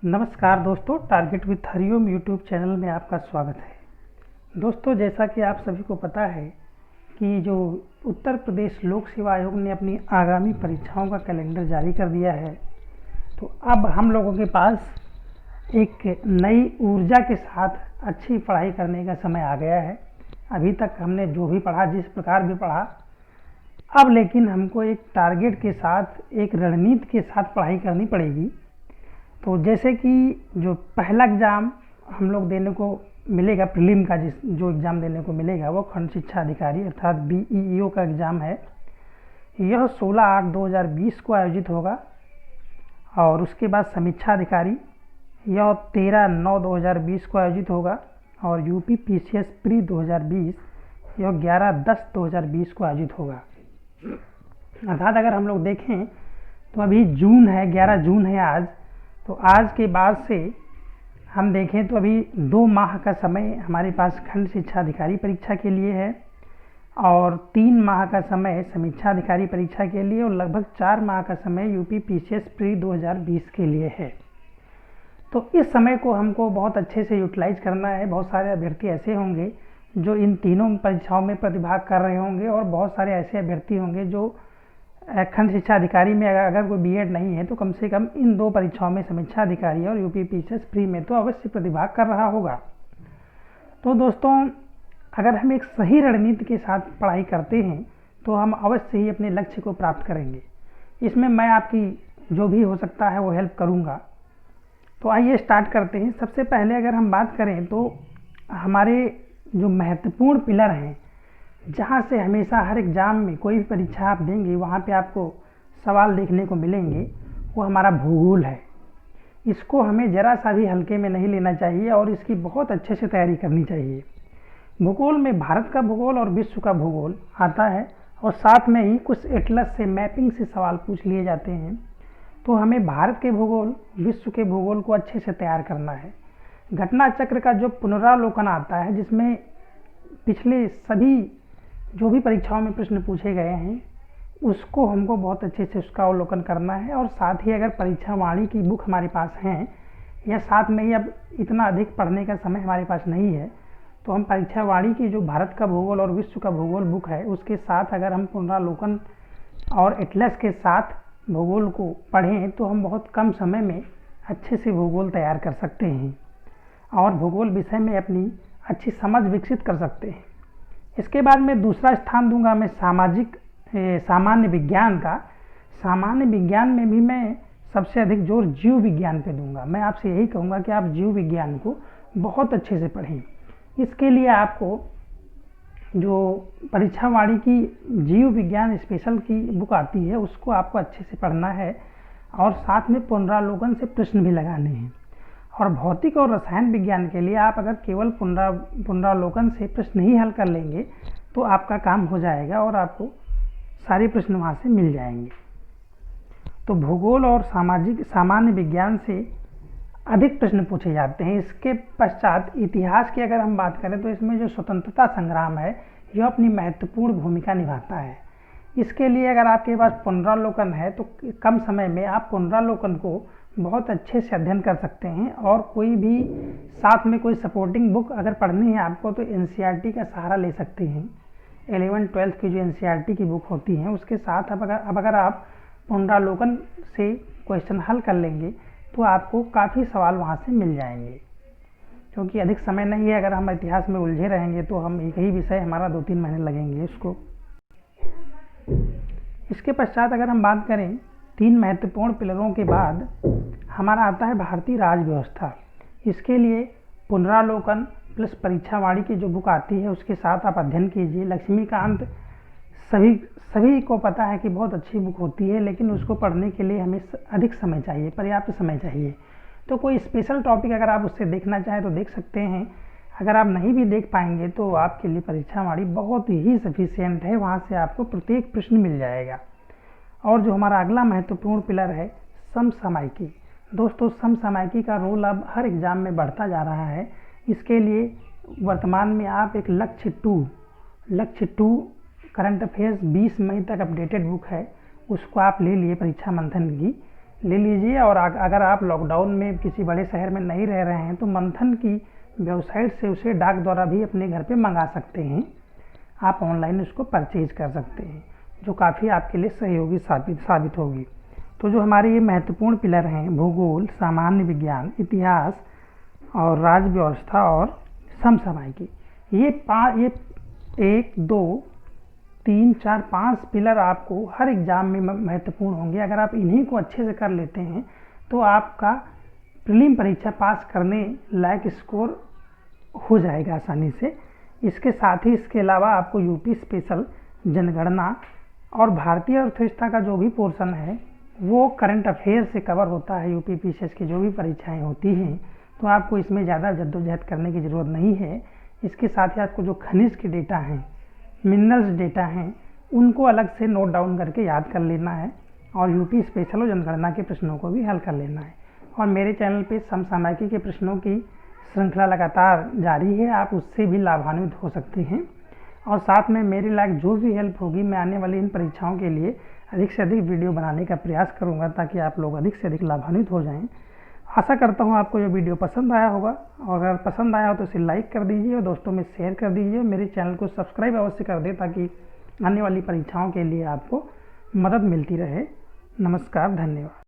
नमस्कार दोस्तों, target with Hariom YouTube channel में आपका स्वागत है। दोस्तों, जैसा कि आप सभी को पता है कि जो उत्तर प्रदेश लोक सेवा आयोग ने अपनी आगामी परीक्षाओं का कैलेंडर जारी कर दिया है, तो अब हम लोगों के पास एक नई ऊर्जा के साथ अच्छी पढ़ाई करने का समय आ गया है। अभी तक हमने जो भी पढ़ा, जिस प्रकार भी पढ़ा, अब लेकिन हमको एक टारगेट के साथ, एक रणनीति के साथ पढ़ाई करनी पड़ेगी। तो जैसे कि जो पहला एग्ज़ाम हम लोग देने को मिलेगा, प्रीलिम का जो एग्ज़ाम देने को मिलेगा, वो खंड शिक्षा अधिकारी अर्थात BEO का एग्ज़ाम है। यह 16/8/2020 को आयोजित होगा और उसके बाद समीक्षा अधिकारी यह 13/9/2020 को आयोजित होगा और UP PCS प्री 2020 यह 11/10/2020 को आयोजित होगा। अर्थात अगर हम लोग देखें तो अभी जून है, 11 जून है आज। तो आज के बाद से हम देखें तो अभी 2 माह का समय हमारे पास खंड शिक्षा अधिकारी परीक्षा के लिए है और 3 माह का समय समीक्षा अधिकारी परीक्षा के लिए और लगभग 4 माह का समय UP PCS प्री 2020 के लिए है। तो इस समय को हमको बहुत अच्छे से यूटिलाइज करना है। बहुत सारे अभ्यर्थी ऐसे होंगे जो इन तीनों परीक्षाओं में प्रतिभाग कर रहे होंगे और बहुत सारे ऐसे अभ्यर्थी होंगे जो खंड शिक्षा अधिकारी में अगर कोई BEd नहीं है तो कम से कम इन 2 परीक्षाओं में समीक्षा अधिकारी और UP PCS प्री में तो अवश्य प्रतिभाग कर रहा होगा। तो दोस्तों, अगर हम एक सही रणनीति के साथ पढ़ाई करते हैं तो हम अवश्य ही अपने लक्ष्य को प्राप्त करेंगे। इसमें मैं आपकी जो भी हो सकता है वो हेल्प करूँगा। तो आइए स्टार्ट करते हैं। सबसे पहले अगर हम बात करें तो हमारे जो महत्वपूर्ण पिलर हैं, जहाँ से हमेशा हर एग्ज़ाम में कोई भी परीक्षा आप देंगे वहाँ पे आपको सवाल देखने को मिलेंगे, वो हमारा भूगोल है। इसको हमें ज़रा सा भी हल्के में नहीं लेना चाहिए और इसकी बहुत अच्छे से तैयारी करनी चाहिए। भूगोल में भारत का भूगोल और विश्व का भूगोल आता है और साथ में ही कुछ एटलस से, मैपिंग से सवाल पूछ लिए जाते हैं। तो हमें भारत के भूगोल, विश्व के भूगोल को अच्छे से तैयार करना है। घटना चक्र का जो पुनरावलोकन आता है, जिसमें पिछले सभी जो भी परीक्षाओं में प्रश्न पूछे गए हैं, उसको हमको बहुत अच्छे से उसका अवलोकन करना है। और साथ ही अगर परीक्षा वाणी की बुक हमारे पास हैं या साथ में ही अब इतना अधिक पढ़ने का समय हमारे पास नहीं है, तो हम परीक्षा वाणी की जो भारत का भूगोल और विश्व का भूगोल बुक है, उसके साथ अगर हम पुनरावलोकन और एटलस के साथ भूगोल को पढ़ें तो हम बहुत कम समय में अच्छे से भूगोल तैयार कर सकते हैं और भूगोल विषय में अपनी अच्छी समझ विकसित कर सकते हैं। इसके बाद मैं दूसरा स्थान दूंगा मैं सामान्य विज्ञान का। सामान्य विज्ञान में भी मैं सबसे अधिक जोर जीव विज्ञान पे दूंगा। मैं आपसे यही कहूँगा कि आप जीव विज्ञान को बहुत अच्छे से पढ़ें। इसके लिए आपको जो परीक्षा वाणी की जीव विज्ञान स्पेशल की बुक आती है, उसको आपको अच्छे से पढ़ना है और साथ में पुनरावलोकन से प्रश्न भी लगाने हैं। और भौतिक और रसायन विज्ञान के लिए आप अगर केवल पुनरावलोकन से प्रश्न ही हल कर लेंगे तो आपका काम हो जाएगा और आपको सारे प्रश्न वहाँ से मिल जाएंगे। तो भूगोल और सामान्य विज्ञान से अधिक प्रश्न पूछे जाते हैं। इसके पश्चात इतिहास की अगर हम बात करें तो इसमें जो स्वतंत्रता संग्राम है, यह अपनी महत्वपूर्ण भूमिका निभाता है। इसके लिए अगर आपके पास पुनरावलोकन है तो कम समय में आप पुनरावलोकन को बहुत अच्छे से अध्ययन कर सकते हैं। और कोई भी साथ में कोई सपोर्टिंग बुक अगर पढ़नी है आपको तो NCERT का सहारा ले सकते हैं। 11th-12th की जो NCERT की बुक होती हैं, उसके साथ अब अगर आप पुनरावलोकन से क्वेश्चन हल कर लेंगे तो आपको काफ़ी सवाल वहाँ से मिल जाएंगे। क्योंकि अधिक समय नहीं है, अगर हम इतिहास में उलझे रहेंगे तो हम एक ही विषय हमारा 2-3 महीने लगेंगे उसको। इसके पश्चात अगर हम बात करें 3 महत्वपूर्ण पिलरों के बाद हमारा आता है भारतीय राज व्यवस्था। इसके लिए पुनरावलोकन प्लस परीक्षा वाणी की जो बुक आती है उसके साथ आप अध्ययन कीजिए। लक्ष्मीकांत सभी को पता है कि बहुत अच्छी बुक होती है, लेकिन उसको पढ़ने के लिए हमें अधिक समय चाहिए, पर्याप्त समय चाहिए। तो कोई स्पेशल टॉपिक अगर आप उससे देखना चाहें तो देख सकते हैं। अगर आप नहीं भी देख पाएंगे तो आपके लिए परीक्षा वाणी बहुत ही सफिशिएंट है, वहाँ से आपको प्रत्येक प्रश्न मिल जाएगा। और जो हमारा अगला महत्वपूर्ण पिलर है समसामयिकी। दोस्तों, समसामयिकी का रोल अब हर एग्ज़ाम में बढ़ता जा रहा है। इसके लिए वर्तमान में आप एक लक्ष्य 2 करंट अफेयर्स 20 मई तक अपडेटेड बुक है, उसको आप ले लिए परीक्षा मंथन की। ले लीजिए। और अगर आप लॉकडाउन में किसी बड़े शहर में नहीं रह रहे हैं तो मंथन की वेबसाइट से उसे डाक द्वारा भी अपने घर पे मंगा सकते हैं। आप ऑनलाइन उसको परचेज कर सकते हैं, जो काफ़ी आपके लिए सहयोगी साबित होगी। तो जो हमारे ये महत्वपूर्ण पिलर हैं, भूगोल, सामान्य विज्ञान, इतिहास और राज्य व्यवस्था और समसामयिकी, ये 1, 2, 3, 4, 5 पिलर आपको हर एग्ज़ाम में महत्वपूर्ण होंगे। अगर आप इन्हीं को अच्छे से कर लेते हैं तो आपका प्रीलिम परीक्षा पास करने लायक स्कोर हो जाएगा आसानी से। इसके साथ ही इसके अलावा आपको यूपी स्पेशल, जनगणना और भारतीय अर्थव्यवस्था का जो भी पोर्शन है वो करंट अफेयर से कवर होता है। यूपी पीसीएस की जो भी परीक्षाएं होती हैं, तो आपको इसमें ज़्यादा जद्दोजहद करने की ज़रूरत नहीं है। इसके साथ ही आपको जो खनिज के डेटा हैं, मिनरल्स डेटा हैं, उनको अलग से नोट डाउन करके याद कर लेना है और यूपी स्पेशल और जनगणना के प्रश्नों को भी हल कर लेना है। और मेरे चैनल पे समसामयिकी के प्रश्नों की श्रृंखला लगातार जारी है, आप उससे भी लाभान्वित हो सकते हैं। और साथ में मेरे लायक जो भी हेल्प होगी, मैं आने वाली इन परीक्षाओं के लिए अधिक से अधिक वीडियो बनाने का प्रयास करूँगा ताकि आप लोग अधिक से अधिक लाभान्वित हो जाएँ। आशा करता हूँ आपको ये वीडियो पसंद आया होगा, और अगर पसंद आया हो तो इसे लाइक कर दीजिए और दोस्तों में शेयर कर दीजिए। मेरे चैनल को सब्सक्राइब अवश्य कर दें ताकि आने वाली परीक्षाओं के लिए आपको मदद मिलती रहे। नमस्कार, धन्यवाद।